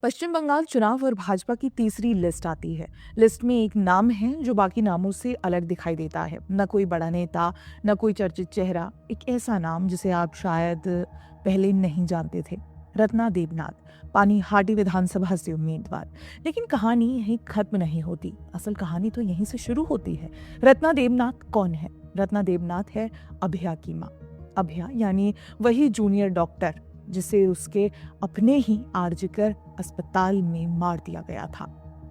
पश्चिम बंगाल चुनाव और भाजपा की तीसरी लिस्ट आती है। लिस्ट में एक नाम है जो बाकी नामों से अलग दिखाई देता है। न कोई बड़ा नेता, न कोई चर्चित चेहरा, एक ऐसा नाम जिसे आप शायद पहले नहीं जानते थे। रत्ना देवनाथ, पानीहाटी विधानसभा से उम्मीदवार। लेकिन कहानी यहीं खत्म नहीं होती। असल कहानी तो यहीं से शुरू होती है। रत्ना देवनाथ कौन है? रत्ना देवनाथ है अभया की माँ। अभया यानी वही जूनियर डॉक्टर जिसे उसके अपने ही आरजीकर अस्पताल में मार दिया गया था।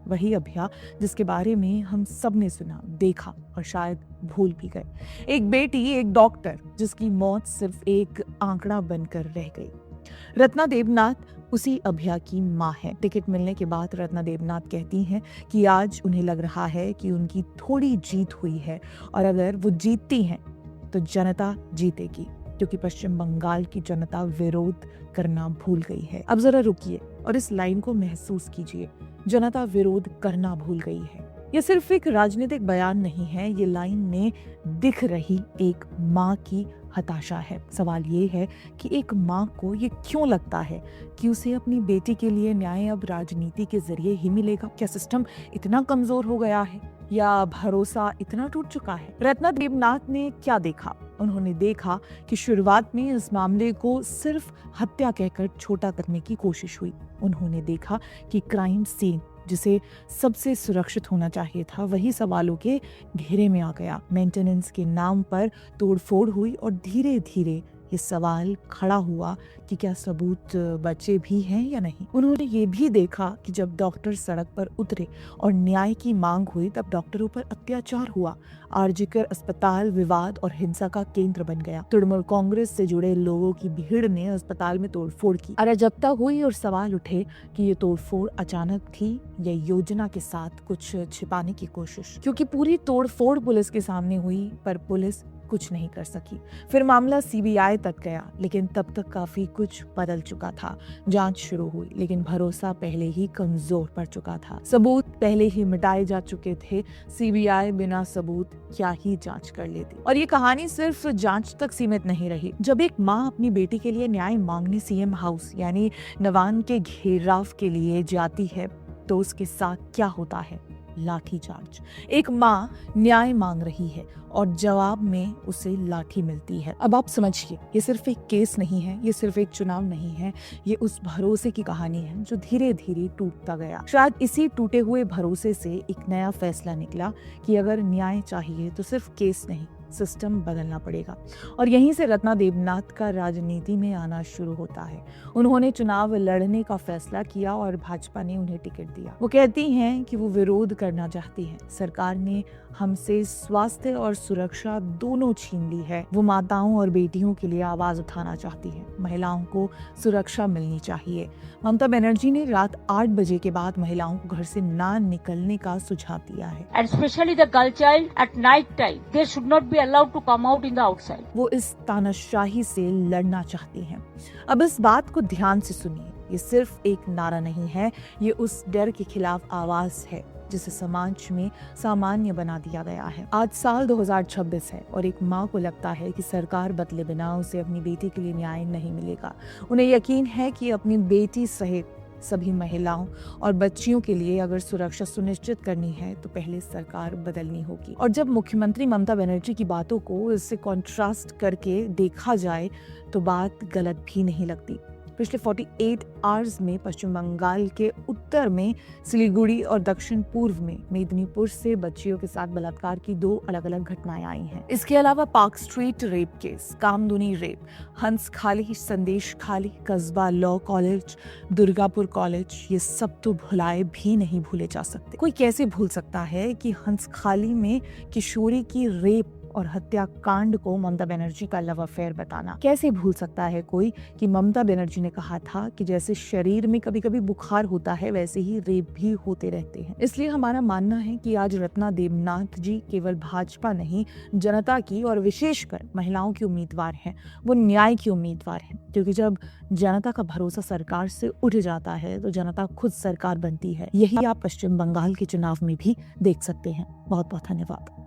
वही अभया जिसके बारे में हम सब ने सुना, देखा और शायद भूल भी गए। एक बेटी, एक डॉक्टर जिसकी मौत सिर्फ एक आंकड़ा बनकर रह गई। रत्ना देवनाथ उसी अभया की माँ है। टिकट मिलने के बाद रत्ना देवनाथ कहती हैं कि आज उन्हें लग रहा है कि उनकी थोड़ी जीत हुई है और अगर वो जीतती हैं तो जनता जीतेगी, क्योंकि पश्चिम बंगाल की जनता विरोध करना भूल गई है। अब जरा रुकिए और इस लाइन को महसूस कीजिए। जनता विरोध करना भूल गई है। यह सिर्फ एक राजनीतिक बयान नहीं है, ये लाइन में दिख रही एक माँ की हताशा है। सवाल ये है कि एक माँ को ये क्यों लगता है कि उसे अपनी बेटी के लिए न्याय अब राजनीति के जरिए ही मिलेगा? क्या सिस्टम इतना कमजोर हो गया है या भरोसा इतना टूट चुका है? रत्ना देवनाथ ने क्या देखा? उन्होंने देखा कि शुरुआत में इस मामले को सिर्फ हत्या कहकर छोटा करने की कोशिश हुई। उन्होंने देखा कि क्राइम सीन जिसे सबसे सुरक्षित होना चाहिए था, वही सवालों के घेरे में आ गया। मेंटेनेंस के नाम पर तोड़फोड़ हुई और धीरे धीरे ये सवाल खड़ा हुआ कि क्या सबूत बचे भी हैं या नहीं। उन्होंने ये भी देखा कि जब डॉक्टर सड़क पर उतरे और न्याय की मांग हुई, तब डॉक्टरों पर अत्याचार हुआ। आरजीकर अस्पताल विवाद और हिंसा का केंद्र बन गया। तृणमूल कांग्रेस से जुड़े लोगों की भीड़ ने अस्पताल में तोड़फोड़ की। अराजकता हुई और सवाल उठे कि ये तोड़फोड़ अचानक थी या योजना के साथ कुछ छिपाने की कोशिश। क्योंकि पूरी तोड़फोड़ पुलिस के सामने हुई, पर पुलिस कुछ नहीं कर सकी। फिर मामला सीबीआई तक गया, लेकिन तब तक काफी कुछ बदल चुका था। जांच शुरू हुई, लेकिन भरोसा पहले ही कमजोर पड़ चुका था। सबूत पहले ही मिटाए जा चुके थे। सीबीआई बिना सबूत क्या ही जांच कर लेती। और ये कहानी सिर्फ जांच तक सीमित नहीं रही। जब एक माँ अपनी बेटी के लिए न्याय मांगने सीएम हाउस यानी नवान के घेराव के लिए जाती है, तो उसके साथ क्या होता है? लाठीचार्ज। एक माँ न्याय मांग रही है और जवाब में उसे लाठी मिलती है। अब आप समझिए, ये सिर्फ एक केस नहीं है, ये सिर्फ एक चुनाव नहीं है, ये उस भरोसे की कहानी है जो धीरे धीरे टूटता गया। शायद इसी टूटे हुए भरोसे से एक नया फैसला निकला कि अगर न्याय चाहिए तो सिर्फ केस नहीं, सिस्टम बदलना पड़ेगा। और यहीं से रत्ना देवनाथ का राजनीति में आना शुरू होता है। उन्होंने चुनाव लड़ने का फैसला किया और भाजपा ने उन्हें टिकट दिया। वो कहती हैं कि वो विरोध करना चाहती हैं। सरकार ने हमसे स्वास्थ्य और सुरक्षा दोनों छीन ली है। वो माताओं और बेटियों के लिए आवाज उठाना चाहती है। महिलाओं को सुरक्षा मिलनी चाहिए। ममता बनर्जी ने रात 8 बजे के बाद महिलाओं को घर से ना निकलने का सुझाव दिया है। And especially the girl child at night time, they should not be allowed to come out in the outside. वो इस तानाशाही से लड़ना चाहती हैं। अब इस बात को ध्यान से सुनिए। ये सिर्फ एक नारा नहीं है, ये उस डर के खिलाफ आवाज है जिसे समाज में सामान्य बना दिया गया है। आज साल 2026 है और एक माँ को लगता है कि सरकार बदले बिना उसे अपनी बेटी के लिए न्याय नहीं मिलेगा। उन्हें यकीन है कि अपनी बेटी सहित सभी महिलाओं और बच्चियों के लिए अगर सुरक्षा सुनिश्चित करनी है तो पहले सरकार बदलनी होगी। और जब मुख्यमंत्री ममता बनर्जी की बातों को इससे कॉन्ट्रास्ट करके देखा जाए तो बात गलत भी नहीं लगती। पिछले 48 आवर्स में पश्चिम बंगाल के उत्तर में सिलीगुड़ी और दक्षिण पूर्व में मेदिनीपुर से बच्चियों के साथ बलात्कार की 2 अलग-अलग घटनाएं आई हैं। इसके अलावा park street rape case, Kamduni rape, हंस खाली, संदेश खाली, कस्बा लॉ कॉलेज, दुर्गापुर कॉलेज, ये सब तो भुलाए भी नहीं भूले जा सकते। कोई कैसे भूल सकता है कि हंस खाली में किशोरी की रेप और हत्याकांड को ममता बनर्जी का लव अफेयर बताना? कैसे भूल सकता है कोई कि ममता बनर्जी ने कहा था कि जैसे शरीर में कभी कभी बुखार होता है, वैसे ही रेप भी होते रहते हैं। इसलिए हमारा मानना है कि आज रत्ना देवनाथ जी केवल भाजपा नहीं, जनता की और विशेषकर महिलाओं की उम्मीदवार हैं। वो न्याय की उम्मीदवार हैं, क्योंकि जब जनता का भरोसा सरकार से उठ जाता है तो जनता खुद सरकार बनती है। यही आप पश्चिम बंगाल के चुनाव में भी देख सकते हैं। बहुत बहुत धन्यवाद।